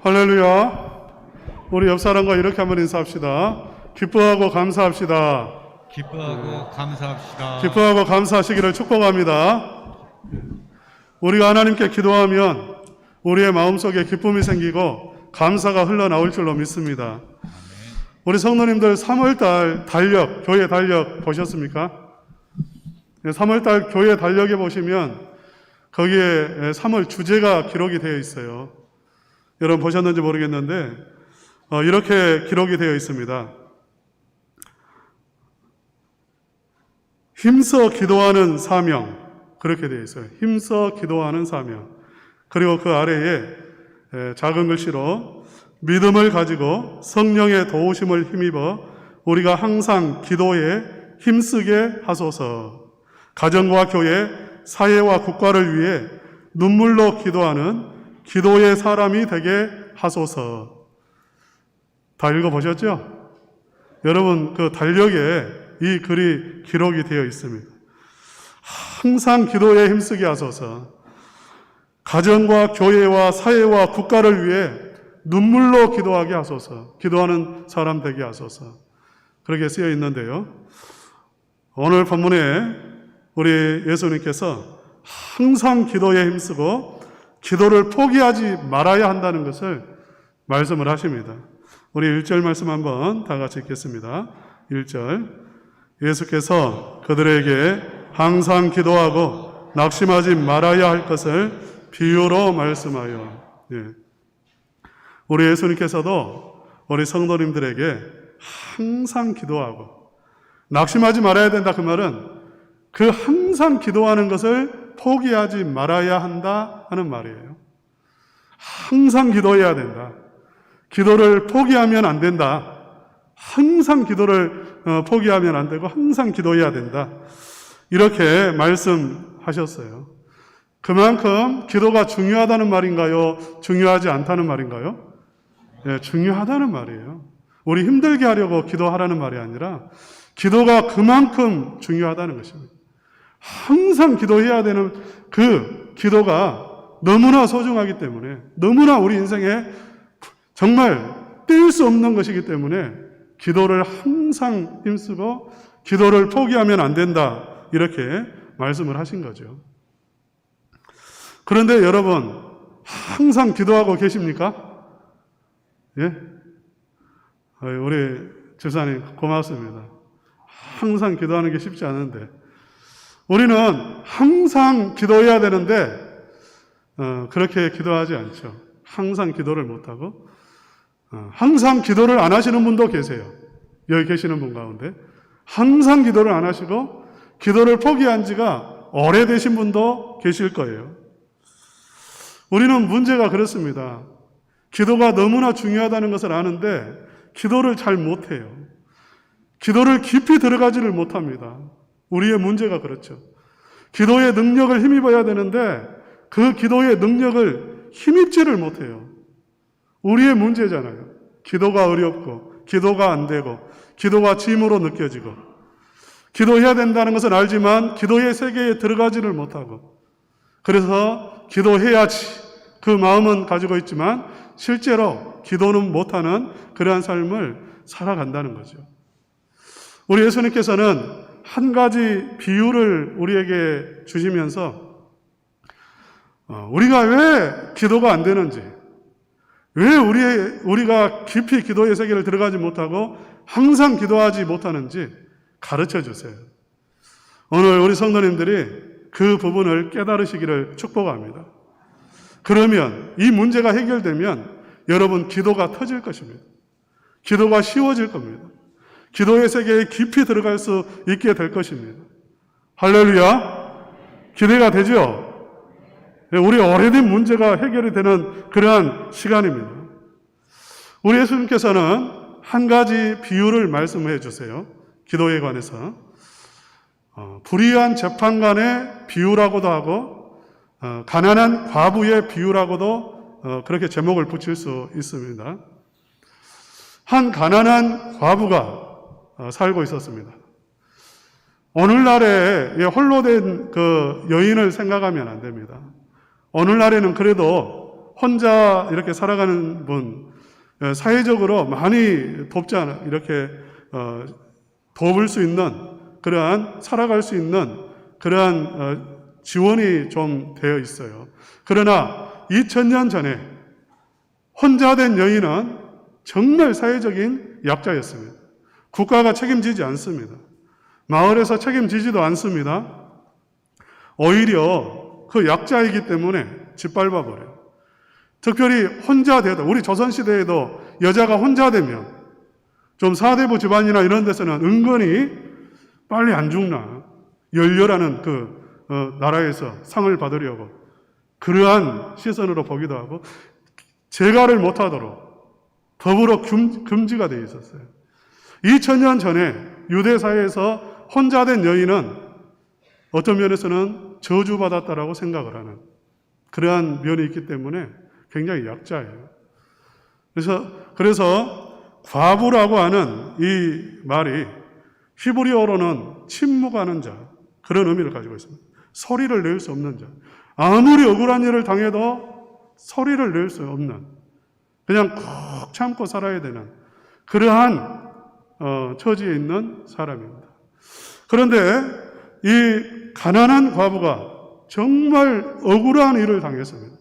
할렐루야. 우리 옆 사람과 이렇게 한번 인사합시다. 기뻐하고 감사합시다. 기뻐하고 감사합시다. 기뻐하고 감사하시기를 축복합니다. 우리가 하나님께 기도하면 우리의 마음속에 기쁨이 생기고 감사가 흘러나올 줄로 믿습니다. 우리 성도님들 3월달 달력, 교회 달력 보셨습니까? 3월달 교회 달력에 보시면 거기에 3월 주제가 기록이 되어 있어요. 여러분 보셨는지 모르겠는데 이렇게 기록이 되어 있습니다. 힘써 기도하는 사명, 그렇게 되어 있어요. 힘써 기도하는 사명. 그리고 그 아래에 작은 글씨로 믿음을 가지고 성령의 도우심을 힘입어 우리가 항상 기도에 힘쓰게 하소서. 가정과 교회, 사회와 국가를 위해 눈물로 기도하는 기도의 사람이 되게 하소서. 다 읽어보셨죠? 여러분, 그 달력에 이 글이 기록이 되어 있습니다. 항상 기도에 힘쓰게 하소서. 가정과 교회와 사회와 국가를 위해 눈물로 기도하게 하소서. 기도하는 사람 되게 하소서. 그렇게 쓰여 있는데요. 오늘 본문에 우리 예수님께서 항상 기도에 힘쓰고 기도를 포기하지 말아야 한다는 것을 말씀을 하십니다. 우리 1절 말씀 한번 다 같이 읽겠습니다. 1절. 예수께서 그들에게 항상 기도하고 낙심하지 말아야 할 것을 비유로 말씀하여. 예. 우리 예수님께서도 우리 성도님들에게 항상 기도하고 낙심하지 말아야 된다. 그 말은 그 항상 기도하는 것을 포기하지 말아야 한다 하는 말이에요. 항상 기도해야 된다. 기도를 포기하면 안 된다. 항상 기도를 포기하면 안 되고 항상 기도해야 된다. 이렇게 말씀하셨어요. 그만큼 기도가 중요하다는 말인가요? 중요하지 않다는 말인가요? 네, 중요하다는 말이에요. 우리 힘들게 하려고 기도하라는 말이 아니라 기도가 그만큼 중요하다는 것입니다. 항상 기도해야 되는 그 기도가 너무나 소중하기 때문에, 너무나 우리 인생에 정말 뗄 수 없는 것이기 때문에 기도를 항상 힘쓰고 기도를 포기하면 안 된다. 이렇게 말씀을 하신 거죠. 그런데 여러분, 항상 기도하고 계십니까? 예? 우리 집사님 고맙습니다. 항상 기도하는 게 쉽지 않은데 우리는 항상 기도해야 되는데 그렇게 기도하지 않죠. 항상 기도를 못하고 항상 기도를 안 하시는 분도 계세요. 여기 계시는 분 가운데 항상 기도를 안 하시고 기도를 포기한 지가 오래되신 분도 계실 거예요. 우리는 문제가 그렇습니다. 기도가 너무나 중요하다는 것을 아는데 기도를 잘 못해요. 기도를 깊이 들어가지를 못합니다. 우리의 문제가 그렇죠. 기도의 능력을 힘입어야 되는데 그 기도의 능력을 힘입지를 못해요. 우리의 문제잖아요. 기도가 어렵고 기도가 안 되고 기도가 짐으로 느껴지고 기도해야 된다는 것은 알지만 기도의 세계에 들어가지를 못하고 그래서 기도해야지 그 마음은 가지고 있지만 실제로 기도는 못하는 그러한 삶을 살아간다는 거죠. 우리 예수님께서는 한 가지 비유를 우리에게 주시면서 우리가 왜 기도가 안 되는지, 왜 우리가 깊이 기도의 세계를 들어가지 못하고 항상 기도하지 못하는지 가르쳐 주세요. 오늘 우리 성도님들이 그 부분을 깨달으시기를 축복합니다. 그러면 이 문제가 해결되면 여러분 기도가 터질 것입니다. 기도가 쉬워질 겁니다. 기도의 세계에 깊이 들어갈 수 있게 될 것입니다. 할렐루야! 기대가 되죠? 우리 오래된 문제가 해결이 되는 그러한 시간입니다. 우리 예수님께서는 한 가지 비유를 말씀해 주세요. 기도에 관해서. 불의한 재판관의 비유라고도 하고 가난한 과부의 비유라고도 그렇게 제목을 붙일 수 있습니다. 한 가난한 과부가 살고 있었습니다. 오늘날에 홀로 된 그 여인을 생각하면 안 됩니다. 오늘날에는 그래도 혼자 이렇게 살아가는 분, 사회적으로 많이 돕지 않아, 이렇게 도울 수 있는 그러한 살아갈 수 있는 그러한 지원이 좀 되어 있어요. 그러나 2000년 전에 혼자 된 여인은 정말 사회적인 약자였습니다. 국가가 책임지지 않습니다. 마을에서 책임지지도 않습니다. 오히려 그 약자이기 때문에 짓밟아 버려요. 특별히 혼자 되다, 우리 조선시대에도 여자가 혼자 되면 좀 사대부 집안이나 이런 데서는 은근히 빨리 안 죽나 열렬하는 나라에서 상을 받으려고 그러한 시선으로 보기도 하고 재가를 못하도록 법으로 금지가 되어 있었어요. 2000년 전에 유대 사회에서 혼자 된 여인은 어떤 면에서는 저주받았다라고 생각을 하는 그러한 면이 있기 때문에 굉장히 약자예요. 그래서 과부라고 하는 이 말이 히브리어로는 침묵하는 자, 그런 의미를 가지고 있습니다. 소리를 낼 수 없는 자. 아무리 억울한 일을 당해도 소리를 낼 수 없는, 그냥 꾹 참고 살아야 되는 그러한 처지에 있는 사람입니다. 그런데 이 가난한 과부가 정말 억울한 일을 당했습니다.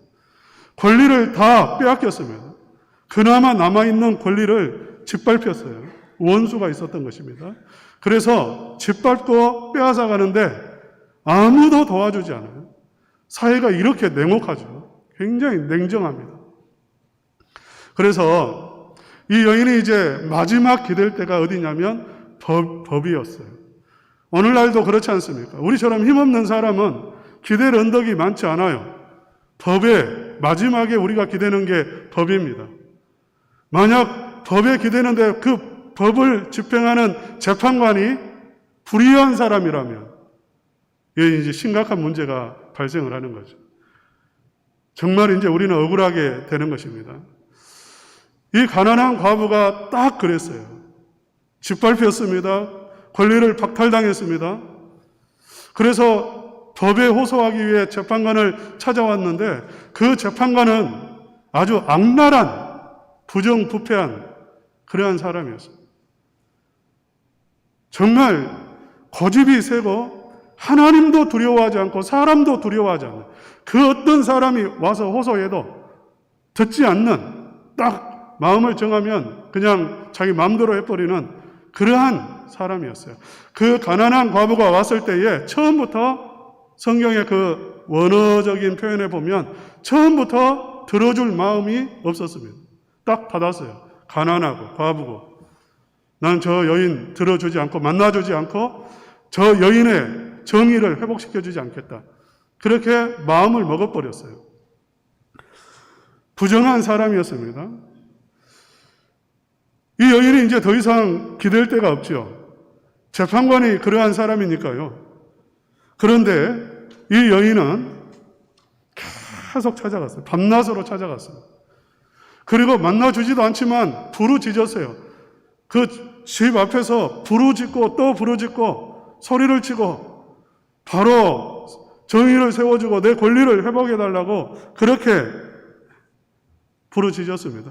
권리를 다 빼앗겼습니다. 그나마 남아있는 권리를 짓밟혔어요. 원수가 있었던 것입니다. 그래서 짓밟고 빼앗아 가는데 아무도 도와주지 않아요. 사회가 이렇게 냉혹하죠. 굉장히 냉정합니다. 그래서 이 여인이 이제 마지막 기댈 때가 어디냐면 법이었어요. 오늘날도 그렇지 않습니까? 우리처럼 힘없는 사람은 기댈 언덕이 많지 않아요. 법에 마지막에 우리가 기대는 게 법입니다. 만약 법에 기대는데 그 법을 집행하는 재판관이 불의한 사람이라면 이게 이제 심각한 문제가 발생을 하는 거죠. 정말 이제 우리는 억울하게 되는 것입니다. 이 가난한 과부가 딱 그랬어요. 짓밟혔습니다. 권리를 박탈당했습니다. 그래서 법에 호소하기 위해 재판관을 찾아왔는데 그 재판관은 아주 악랄한 부정부패한 그러한 사람이었어요. 정말 고집이 세고 하나님도 두려워하지 않고 사람도 두려워하지 않는 그 어떤 사람이 와서 호소해도 듣지 않는, 딱 마음을 정하면 그냥 자기 마음대로 해버리는 그러한 사람이었어요. 그 가난한 과부가 왔을 때에 처음부터 성경의 그 원어적인 표현에 보면 처음부터 들어줄 마음이 없었습니다. 딱 받았어요. 가난하고 과부고 난 저 여인 들어주지 않고 만나주지 않고 저 여인의 정의를 회복시켜주지 않겠다. 그렇게 마음을 먹어버렸어요. 부정한 사람이었습니다. 이 여인이 이제 더 이상 기댈 데가 없죠. 재판관이 그러한 사람이니까요. 그런데 이 여인은 계속 찾아갔어요. 밤낮으로 찾아갔어요. 그리고 만나주지도 않지만 부르짖었어요. 그 집 앞에서 부르짖고 또 부르짖고 소리를 치고 바로 정의를 세워주고 내 권리를 회복해달라고 그렇게 부르짖었습니다.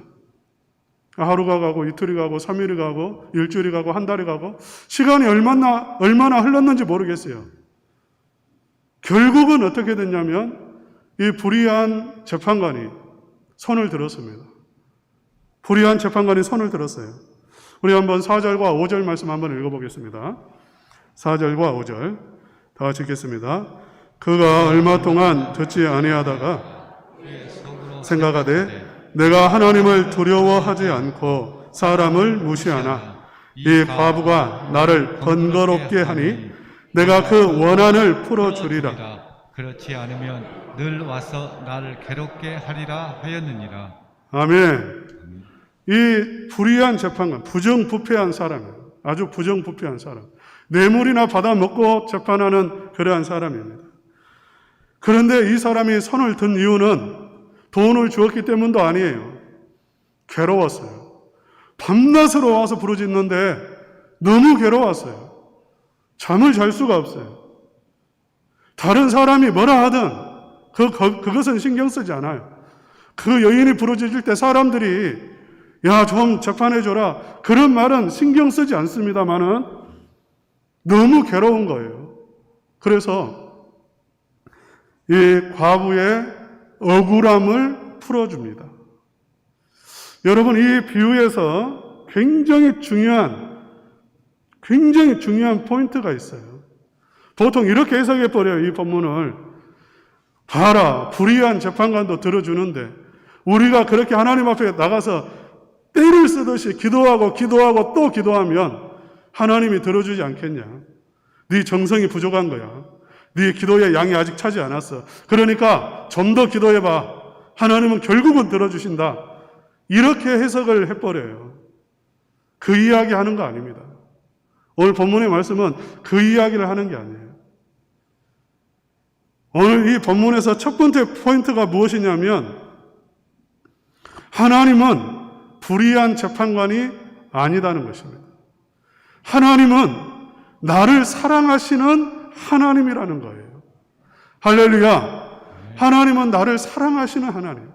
하루가 가고 이틀이 가고 3일이 가고 일주일이 가고 한 달이 가고 시간이 얼마나 흘렀는지 모르겠어요. 결국은 어떻게 됐냐면 이 불의한 재판관이 손을 들었습니다. 불의한 재판관이 손을 들었어요. 우리 한번 4절과 5절 말씀 한번 읽어보겠습니다. 4절과 5절 다 같이 읽겠습니다. 그가 얼마 동안 듣지 아니하다가 생각하되 내가 하나님을 두려워하지 않고 사람을 무시하나 이 과부가 나를 번거롭게 하니 내가 그 원한을 풀어주리라. 그렇지 않으면 늘 와서 나를 괴롭게 하리라 하였느니라. 아멘. 이 불의한 재판관, 부정부패한 사람이에요. 아주 부정부패한 사람. 뇌물이나 받아먹고 재판하는 그러한 사람입니다. 그런데 이 사람이 손을 든 이유는 돈을 주었기 때문도 아니에요. 괴로웠어요. 밤낮으로 와서 부르짖는데 너무 괴로웠어요. 잠을 잘 수가 없어요. 다른 사람이 뭐라 하든 그것은 신경 쓰지 않아요. 그 여인이 부르짖을 때 사람들이 야, 좀 재판해줘라. 그런 말은 신경 쓰지 않습니다만은 너무 괴로운 거예요. 그래서 이 과부의 억울함을 풀어줍니다. 여러분, 이 비유에서 굉장히 중요한 포인트가 있어요. 보통 이렇게 해석해버려요, 이 본문을. 봐라, 불의한 재판관도 들어주는데 우리가 그렇게 하나님 앞에 나가서 때를 쓰듯이 기도하고 또 기도하면 하나님이 들어주지 않겠냐. 네 정성이 부족한 거야. 네 기도의 양이 아직 차지 않았어. 그러니까 좀 더 기도해봐. 하나님은 결국은 들어주신다. 이렇게 해석을 해버려요. 그 이야기 하는 거 아닙니다. 오늘 본문의 말씀은 그 이야기를 하는 게 아니에요. 오늘 이 본문에서 첫 번째 포인트가 무엇이냐면 하나님은 불의한 재판관이 아니다는 것입니다. 하나님은 나를 사랑하시는 하나님이라는 거예요. 할렐루야. 하나님은 나를 사랑하시는 하나님.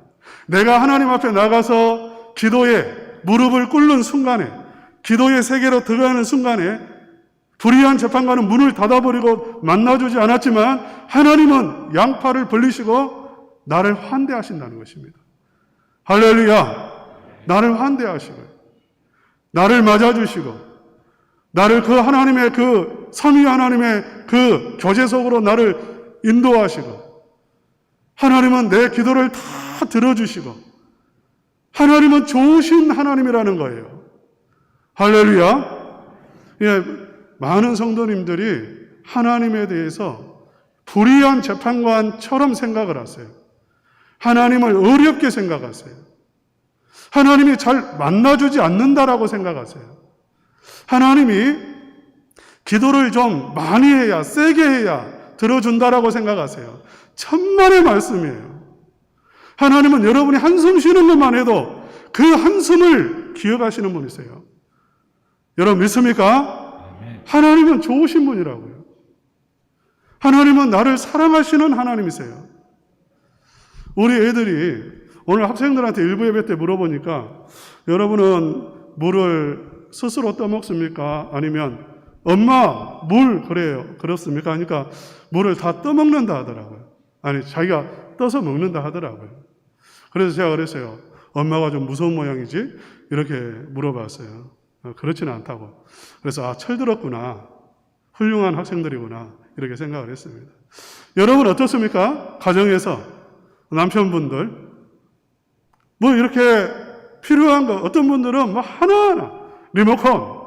내가 하나님 앞에 나가서 기도에 무릎을 꿇는 순간에, 기도의 세계로 들어가는 순간에 불의한 재판관은 문을 닫아버리고 만나주지 않았지만 하나님은 양팔을 벌리시고 나를 환대하신다는 것입니다. 할렐루야. 나를 환대하시고 나를 맞아주시고 나를 그 하나님의 그 삼위 하나님의 그 교제 속으로 나를 인도하시고 하나님은 내 기도를 다 들어주시고 하나님은 좋으신 하나님이라는 거예요. 할렐루야. 예, 많은 성도님들이 하나님에 대해서 불의한 재판관처럼 생각을 하세요. 하나님을 어렵게 생각하세요. 하나님이 잘 만나주지 않는다라고 생각하세요. 하나님이 기도를 좀 많이 해야, 세게 해야 들어준다라고 생각하세요. 천만의 말씀이에요. 하나님은 여러분이 한숨 쉬는 것만 해도 그 한숨을 기억하시는 분이세요. 여러분 믿습니까? 하나님은 좋으신 분이라고요. 하나님은 나를 사랑하시는 하나님이세요. 우리 애들이 오늘 학생들한테 일부 예배 때 물어보니까 여러분은 물을 스스로 떠먹습니까? 아니면 엄마 물 그래요 그렇습니까? 하니까 물을 다 떠먹는다 하더라고요. 아니 자기가 떠서 먹는다 하더라고요. 그래서 제가 그랬어요. 엄마가 좀 무서운 모양이지? 이렇게 물어봤어요. 그렇지는 않다고. 그래서 철들었구나. 훌륭한 학생들이구나. 이렇게 생각을 했습니다. 여러분 어떻습니까? 가정에서 남편분들 뭐 이렇게 필요한 거 어떤 분들은 뭐 하나하나 리모컨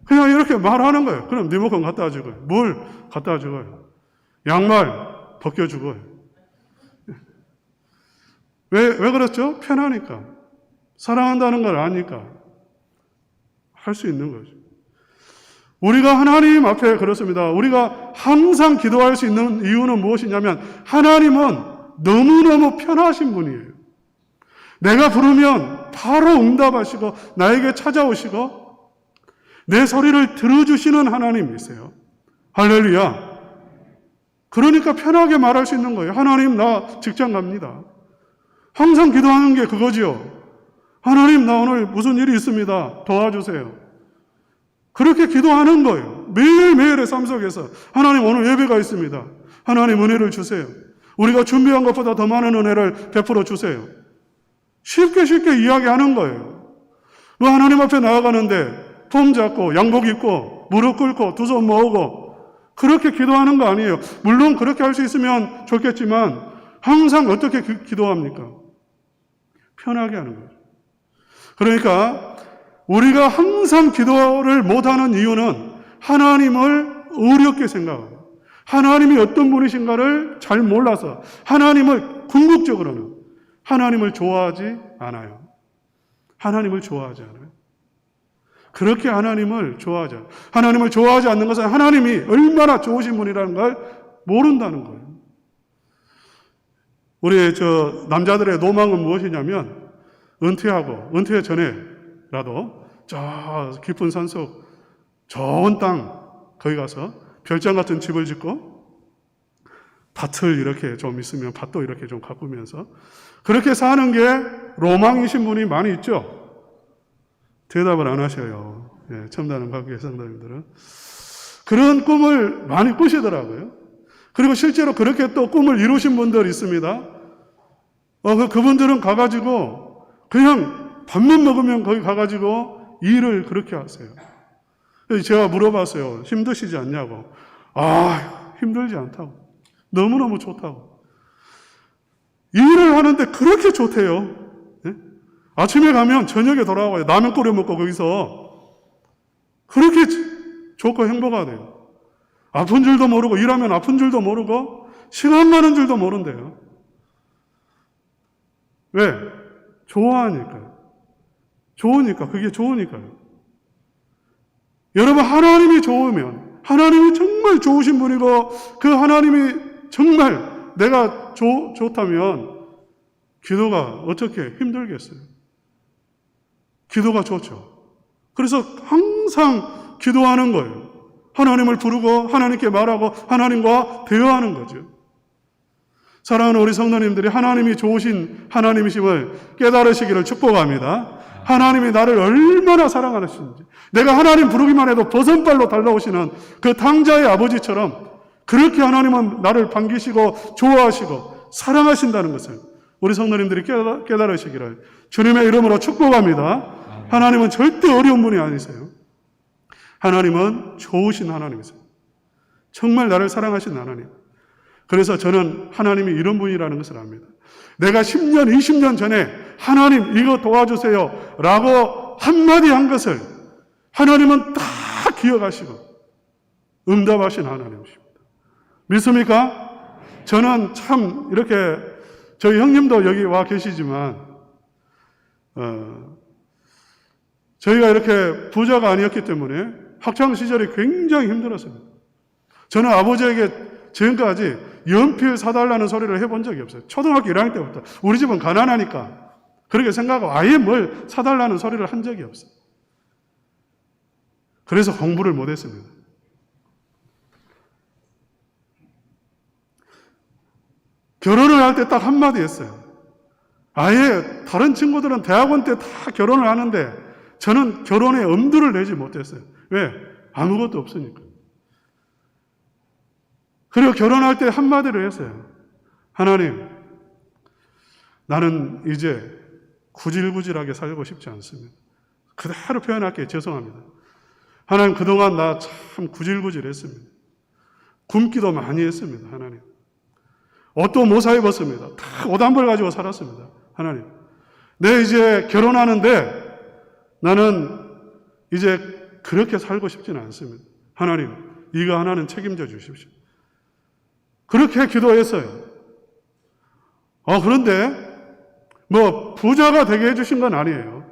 그냥 이렇게 말하는 거예요. 그럼 리모컨 갖다 주고요. 물 갖다 주고요. 양말 벗겨주고요. 왜 그렇죠? 편하니까. 사랑한다는 걸 아니까 할 수 있는 거죠. 우리가 하나님 앞에 그렇습니다. 우리가 항상 기도할 수 있는 이유는 무엇이냐면 하나님은 너무너무 편하신 분이에요. 내가 부르면 바로 응답하시고 나에게 찾아오시고 내 소리를 들어주시는 하나님이세요. 할렐루야. 그러니까 편하게 말할 수 있는 거예요. 하나님 나 직장 갑니다. 항상 기도하는 게 그거지요. 하나님 나 오늘 무슨 일이 있습니다. 도와주세요. 그렇게 기도하는 거예요. 매일매일의 삶 속에서 하나님 오늘 예배가 있습니다. 하나님 은혜를 주세요. 우리가 준비한 것보다 더 많은 은혜를 베풀어 주세요. 쉽게 이야기하는 거예요. 뭐 하나님 앞에 나아가는데 폼 잡고 양복 입고 무릎 꿇고 두 손 모으고 그렇게 기도하는 거 아니에요. 물론 그렇게 할 수 있으면 좋겠지만 항상 어떻게 기도합니까? 편하게 하는 거죠. 그러니까 우리가 항상 기도를 못하는 이유는 하나님을 어렵게 생각하고 하나님이 어떤 분이신가를 잘 몰라서 하나님을 궁극적으로는 하나님을 좋아하지 않아요. 하나님을 좋아하지 않아요. 그렇게 하나님을 좋아하지 않아요. 하나님을 좋아하지 않는 것은 하나님이 얼마나 좋으신 분이라는 걸 모른다는 거예요. 우리 남자들의 로망은 무엇이냐면 은퇴하고 은퇴 전에라도 저 깊은 산속 좋은 땅 거기 가서 별장 같은 집을 짓고 밭을 이렇게 좀 있으면 밭도 이렇게 좀 가꾸면서 그렇게 사는 게 로망이신 분이 많이 있죠. 대답을 안 하셔요. 예, 첨단은 과학의 성도님들은 그런 꿈을 많이 꾸시더라고요. 그리고 실제로 그렇게 또 꿈을 이루신 분들 있습니다. 그분들은 가가지고 그냥 밥만 먹으면 거기 가가지고 일을 그렇게 하세요. 제가 물어봤어요. 힘드시지 않냐고. 힘들지 않다고. 너무너무 좋다고. 일을 하는데 그렇게 좋대요. 네? 아침에 가면 저녁에 돌아와요. 라면 끓여 먹고 거기서 그렇게 좋고 행복하대요. 아픈 줄도 모르고 일하면 아픈 줄도 모르고 시간 가는 줄도 모른대요. 왜? 좋아하니까요. 좋으니까, 그게 좋으니까요. 여러분, 하나님이 좋으면, 하나님이 정말 좋으신 분이고, 그 하나님이 정말 내가 좋다면, 기도가 어떻게 힘들겠어요? 기도가 좋죠. 그래서 항상 기도하는 거예요. 하나님을 부르고, 하나님께 말하고, 하나님과 대화하는 거죠. 사랑하는 우리 성도님들이 하나님이 좋으신 하나님이심을 깨달으시기를 축복합니다. 하나님이 나를 얼마나 사랑하시는지, 내가 하나님 부르기만 해도 버선발로 달려오시는 그 탕자의 아버지처럼 그렇게 하나님은 나를 반기시고 좋아하시고 사랑하신다는 것을 우리 성도님들이 깨달으시기를 주님의 이름으로 축복합니다. 하나님은 절대 어려운 분이 아니세요. 하나님은 좋으신 하나님이세요. 정말 나를 사랑하신 하나님. 그래서 저는 하나님이 이런 분이라는 것을 압니다. 내가 10년, 20년 전에 하나님 이거 도와주세요 라고 한마디 한 것을 하나님은 다 기억하시고 응답하신 하나님이십니다. 믿습니까? 저는 참 이렇게 저희 형님도 여기 와 계시지만 저희가 이렇게 부자가 아니었기 때문에 학창시절이 굉장히 힘들었습니다. 저는 아버지에게 지금까지 연필 사달라는 소리를 해본 적이 없어요. 초등학교 1학년 때부터. 우리 집은 가난하니까 그렇게 생각하고 아예 뭘 사달라는 소리를 한 적이 없어요. 그래서 공부를 못했습니다. 결혼을 할 때 딱 한마디 했어요. 아예 다른 친구들은 대학원 때 다 결혼을 하는데 저는 결혼에 엄두를 내지 못했어요. 왜? 아무것도 없으니까. 그리고 결혼할 때 한마디를 했어요. 하나님, 나는 이제 구질구질하게 살고 싶지 않습니다. 그대로 표현할게요. 죄송합니다. 하나님, 그동안 나 참 구질구질했습니다. 굶기도 많이 했습니다. 하나님. 옷도 못 사 입었습니다. 다 옷 한 벌 가지고 살았습니다. 하나님, 내 이제 결혼하는데 나는 이제 그렇게 살고 싶지는 않습니다. 하나님, 이거 하나는 책임져 주십시오. 그렇게 기도했어요. 그런데 뭐 부자가 되게 해주신 건 아니에요.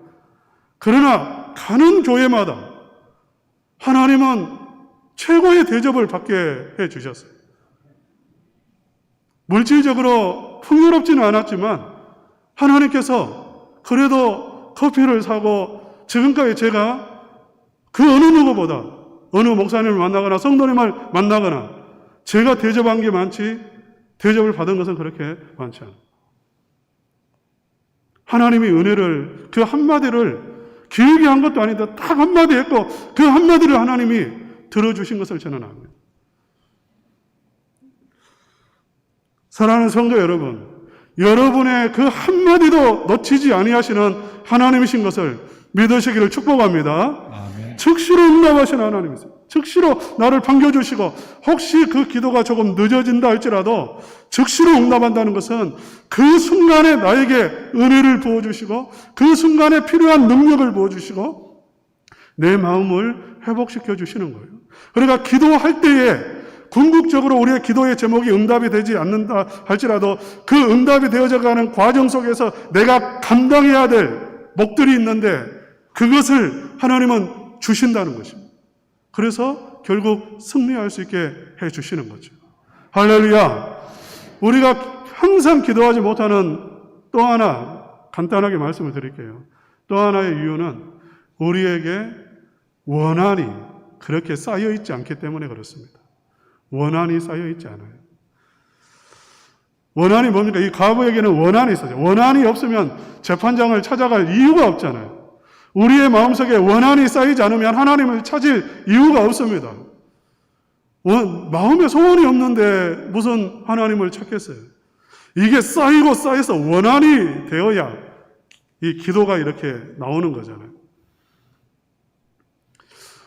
그러나 가는 교회마다 하나님은 최고의 대접을 받게 해주셨어요. 물질적으로 풍요롭지는 않았지만 하나님께서 그래도 커피를 사고 지금까지 제가 그 어느 누구보다 어느 목사님을 만나거나 성도님을 만나거나 제가 대접한 게 많지 대접을 받은 것은 그렇게 많지 않아요. 하나님이 은혜를 그 한마디를 길게 한 것도 아닌데 딱 한마디 했고 그 한마디를 하나님이 들어주신 것을 저는 압니다. 사랑하는 성도 여러분, 여러분의 그 한마디도 놓치지 아니하시는 하나님이신 것을 믿으시기를 축복합니다. 아멘. 즉시로 응답하시는 하나님이세요. 즉시로 나를 반겨주시고 혹시 그 기도가 조금 늦어진다 할지라도 즉시로 응답한다는 것은 그 순간에 나에게 은혜를 부어주시고 그 순간에 필요한 능력을 부어주시고 내 마음을 회복시켜 주시는 거예요. 그러니까 기도할 때에 궁극적으로 우리의 기도의 제목이 응답이 되지 않는다 할지라도 그 응답이 되어져 가는 과정 속에서 내가 감당해야 될 몫들이 있는데 그것을 하나님은 주신다는 것입니다. 그래서 결국 승리할 수 있게 해주시는 거죠. 할렐루야. 우리가 항상 기도하지 못하는 또 하나 간단하게 말씀을 드릴게요. 또 하나의 이유는 우리에게 원한이 그렇게 쌓여있지 않기 때문에 그렇습니다. 원한이 쌓여있지 않아요. 원한이 뭡니까? 이 과부에게는 원한이 있어요. 원한이 없으면 재판장을 찾아갈 이유가 없잖아요. 우리의 마음속에 원한이 쌓이지 않으면 하나님을 찾을 이유가 없습니다. 마음에 소원이 없는데 무슨 하나님을 찾겠어요? 이게 쌓이고 쌓여서 원한이 되어야 이 기도가 이렇게 나오는 거잖아요.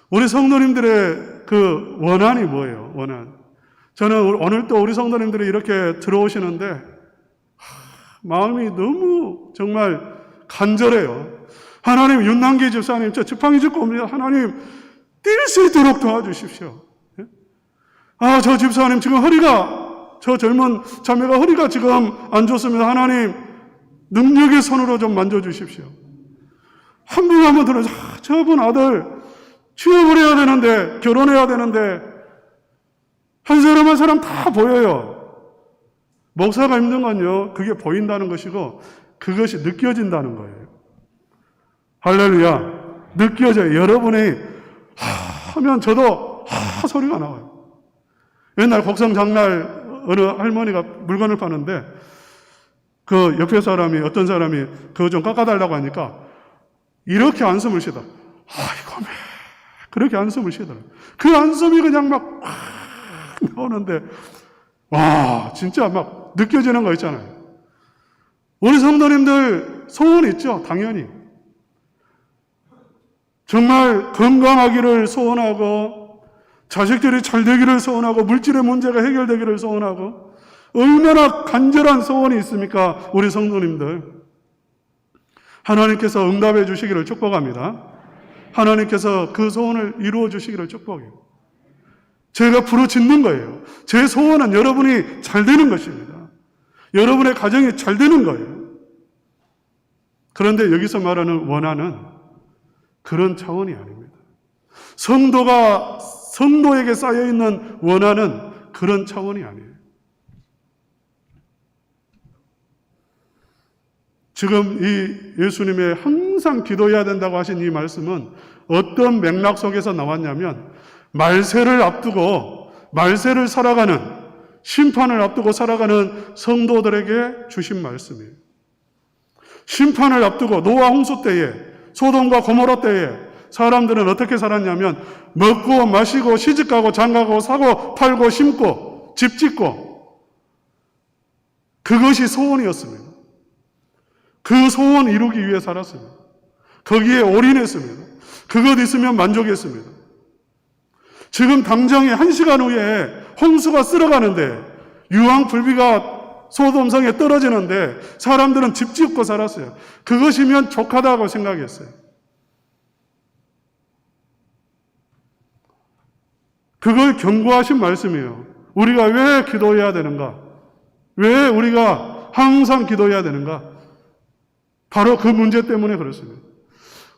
우리 성도님들의 그 원한이 뭐예요? 원한. 저는 오늘 또 우리 성도님들이 이렇게 들어오시는데 마음이 너무 정말 간절해요. 하나님, 윤남기 집사님, 저 지팡이 짚고 옵니다. 하나님, 뛸 수 있도록 도와주십시오. 저 집사님 지금 저 젊은 자매가 허리가 지금 안 좋습니다. 하나님, 능력의 손으로 좀 만져주십시오. 한 분 한 분 들어서 저분 아들 취업을 해야 되는데, 결혼해야 되는데, 한 사람 한 사람 다 보여요. 목사가 힘든 건요, 그게 보인다는 것이고 그것이 느껴진다는 거예요. 할렐루야. 느껴져요. 여러분이 하면 저도 소리가 나와요. 옛날 곡성 장날 어느 할머니가 물건을 파는데 그 옆에 사람이, 어떤 사람이 그거 좀 깎아달라고 하니까 이렇게 안숨을 쉬다. 아이고, 그렇게 안숨을 쉬더라고요. 그 안숨이 그냥 막 나오는데, 와, 진짜 막 느껴지는 거 있잖아요. 우리 성도님들 소원 있죠? 당연히. 정말 건강하기를 소원하고, 자식들이 잘 되기를 소원하고, 물질의 문제가 해결되기를 소원하고, 얼마나 간절한 소원이 있습니까? 우리 성도님들. 하나님께서 응답해 주시기를 축복합니다. 하나님께서 그 소원을 이루어 주시기를 축복해요. 제가 부르짖는 거예요. 제 소원은 여러분이 잘 되는 것입니다. 여러분의 가정이 잘 되는 거예요. 그런데 여기서 말하는 원하는 그런 차원이 아닙니다. 성도에게 쌓여있는 원하는 그런 차원이 아니에요. 지금 이 예수님의 항상 기도해야 된다고 하신 이 말씀은 어떤 맥락 속에서 나왔냐면, 말세를 앞두고, 말세를 살아가는, 심판을 앞두고 살아가는 성도들에게 주신 말씀이에요. 심판을 앞두고 노아 홍수 때에, 소돔과 고모라 때에 사람들은 어떻게 살았냐면, 먹고 마시고 시집가고 장가고 사고 팔고 심고 집 짓고, 그것이 소원이었습니다. 그 소원 이루기 위해 살았습니다. 거기에 올인했습니다. 그것 있으면 만족했습니다. 지금 당장에 1시간 후에 홍수가 쓸어가는데, 유황불비가 소돔성에 떨어지는데 사람들은 집 짓고 살았어요. 그것이면 족하다고 생각했어요. 그걸 경고하신 말씀이에요. 우리가 왜 기도해야 되는가? 왜 우리가 항상 기도해야 되는가? 바로 그 문제 때문에 그렇습니다.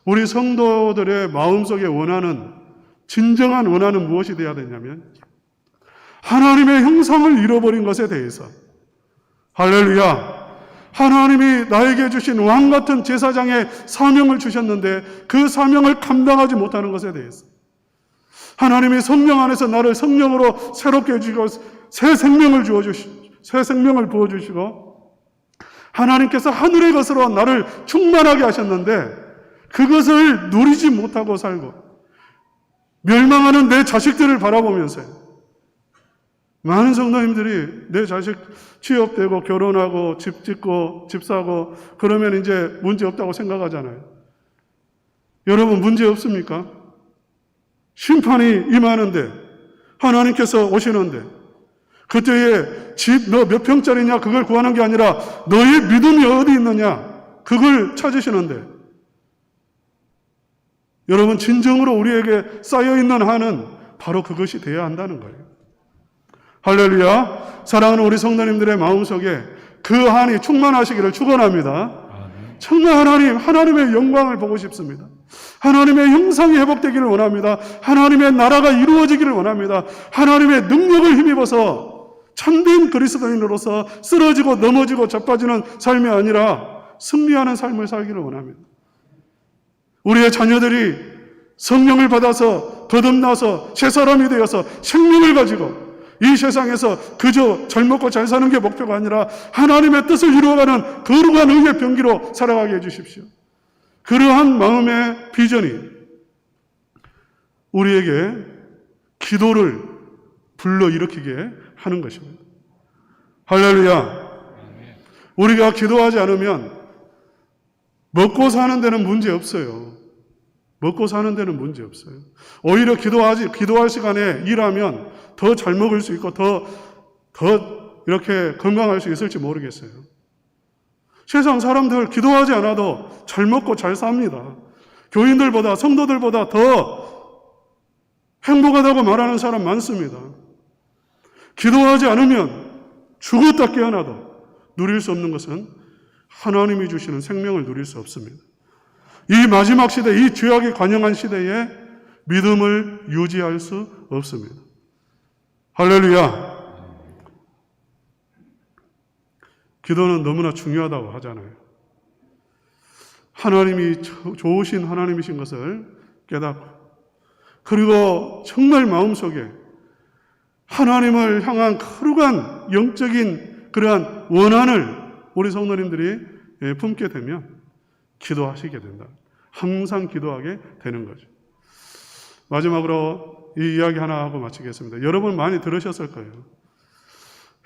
우리 성도들의 마음속에 원하는, 진정한 원하는 무엇이 되어야 되냐면, 하나님의 형상을 잃어버린 것에 대해서, 할렐루야, 하나님이 나에게 주신 왕같은 제사장의 사명을 주셨는데 그 사명을 감당하지 못하는 것에 대해서, 하나님이 성령 안에서 나를 성령으로 새롭게 해주시고 새 생명을 새 생명을 부어주시고, 하나님께서 하늘의 것으로 나를 충만하게 하셨는데 그것을 누리지 못하고 살고, 멸망하는 내 자식들을 바라보면서요, 많은 성도님들이 내 자식 취업되고 결혼하고 집 짓고 집 사고 그러면 이제 문제 없다고 생각하잖아요. 여러분, 문제 없습니까? 심판이 임하는데, 하나님께서 오시는데, 그때에 집 너 몇 평짜리냐 그걸 구하는 게 아니라 너의 믿음이 어디 있느냐 그걸 찾으시는데, 여러분, 진정으로 우리에게 쌓여있는 한은 바로 그것이 되어야 한다는 거예요. 할렐루야. 사랑하는 우리 성도님들의 마음속에 그 한이 충만하시기를 축원합니다. 정말 하나님의 영광을 보고 싶습니다. 하나님의 형상이 회복되기를 원합니다. 하나님의 나라가 이루어지기를 원합니다. 하나님의 능력을 힘입어서 참된 그리스도인으로서 쓰러지고 넘어지고 자빠지는 삶이 아니라 승리하는 삶을 살기를 원합니다. 우리의 자녀들이 성령을 받아서 거듭나서 새 사람이 되어서 생명을 가지고 이 세상에서 그저 잘 먹고 잘 사는 게 목표가 아니라 하나님의 뜻을 이루어가는 거룩한 의의 병기로 살아가게 해주십시오. 그러한 마음의 비전이 우리에게 기도를 불러일으키게 하는 것입니다. 할렐루야. 우리가 기도하지 않으면 먹고 사는 데는 문제 없어요. 먹고 사는 데는 문제 없어요. 오히려 기도할 시간에 일하면 더 잘 먹을 수 있고 더 이렇게 건강할 수 있을지 모르겠어요. 세상 사람들 기도하지 않아도 잘 먹고 잘 삽니다. 교인들보다, 성도들보다 더 행복하다고 말하는 사람 많습니다. 기도하지 않으면 죽었다 깨어나도 누릴 수 없는 것은 하나님이 주시는 생명을 누릴 수 없습니다. 이 마지막 시대, 이 죄악이 관영한 시대에 믿음을 유지할 수 없습니다. 할렐루야. 기도는 너무나 중요하다고 하잖아요. 하나님이 좋으신 하나님이신 것을 깨닫고, 그리고 정말 마음속에 하나님을 향한 거룩한 영적인 그러한 원한을 우리 성도님들이 품게 되면 기도하시게 된다. 항상 기도하게 되는 거죠. 마지막으로 이 이야기 하나 하고 마치겠습니다. 여러분 많이 들으셨을 거예요.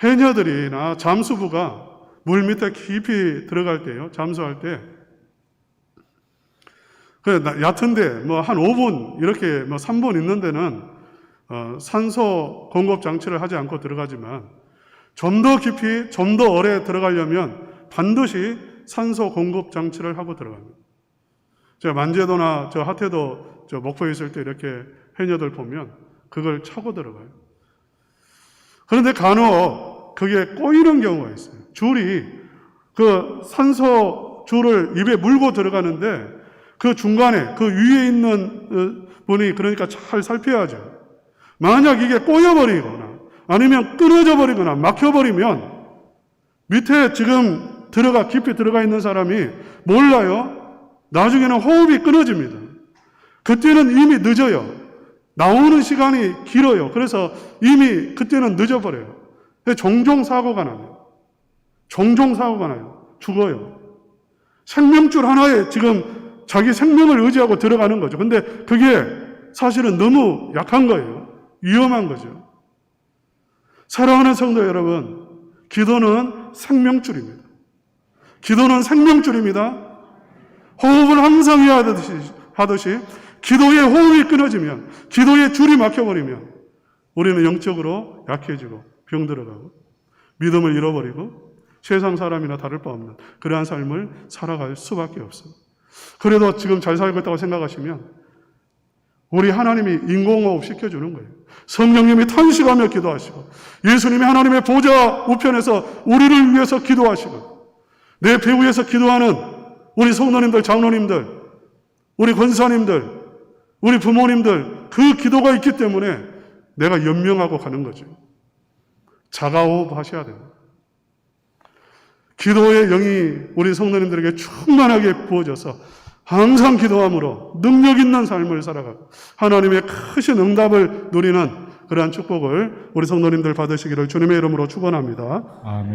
해녀들이나 잠수부가 물 밑에 깊이 들어갈 때요, 잠수할 때, 얕은데 한 5분, 이렇게 3분 있는 데는 산소 공급 장치를 하지 않고 들어가지만, 좀 더 깊이, 좀 더 오래 들어가려면 반드시 산소 공급 장치를 하고 들어갑니다. 제가 만제도나 저 하태도 저 목포에 있을 때 이렇게 해녀들 보면 그걸 차고 들어가요. 그런데 간혹 그게 꼬이는 경우가 있어요. 줄이 그 산소 줄을 입에 물고 들어가는데 그 중간에 그 위에 있는 분이 그러니까 잘 살펴야죠. 만약 이게 꼬여버리거나 아니면 끊어져 버리거나 막혀버리면 밑에 지금 깊이 들어가 있는 사람이 몰라요. 나중에는 호흡이 끊어집니다. 그때는 이미 늦어요. 나오는 시간이 길어요. 그래서 이미 그때는 늦어버려요. 종종 사고가 나요. 종종 사고가 나요. 죽어요. 생명줄 하나에 지금 자기 생명을 의지하고 들어가는 거죠. 근데 그게 사실은 너무 약한 거예요. 위험한 거죠. 사랑하는 성도 여러분, 기도는 생명줄입니다. 기도는 생명줄입니다. 호흡을 항상 해야 하듯이 기도의 호흡이 끊어지면, 기도의 줄이 막혀버리면 우리는 영적으로 약해지고 병들어가고 믿음을 잃어버리고 세상 사람이나 다를 바 없는 그러한 삶을 살아갈 수밖에 없어요. 그래도 지금 잘 살고 있다고 생각하시면 우리 하나님이 인공호흡 시켜주는 거예요. 성령님이 탄식하며 기도하시고 예수님이 하나님의 보좌 우편에서 우리를 위해서 기도하시고 내 배후에서 기도하는 우리 성도님들, 장로님들, 우리 권사님들, 우리 부모님들, 그 기도가 있기 때문에 내가 연명하고 가는 거죠. 자가호흡 하셔야 됩니다. 기도의 영이 우리 성도님들에게 충만하게 부어져서 항상 기도함으로 능력 있는 삶을 살아가고 하나님의 크신 응답을 누리는 그러한 축복을 우리 성도님들 받으시기를 주님의 이름으로 축원합니다. 아멘.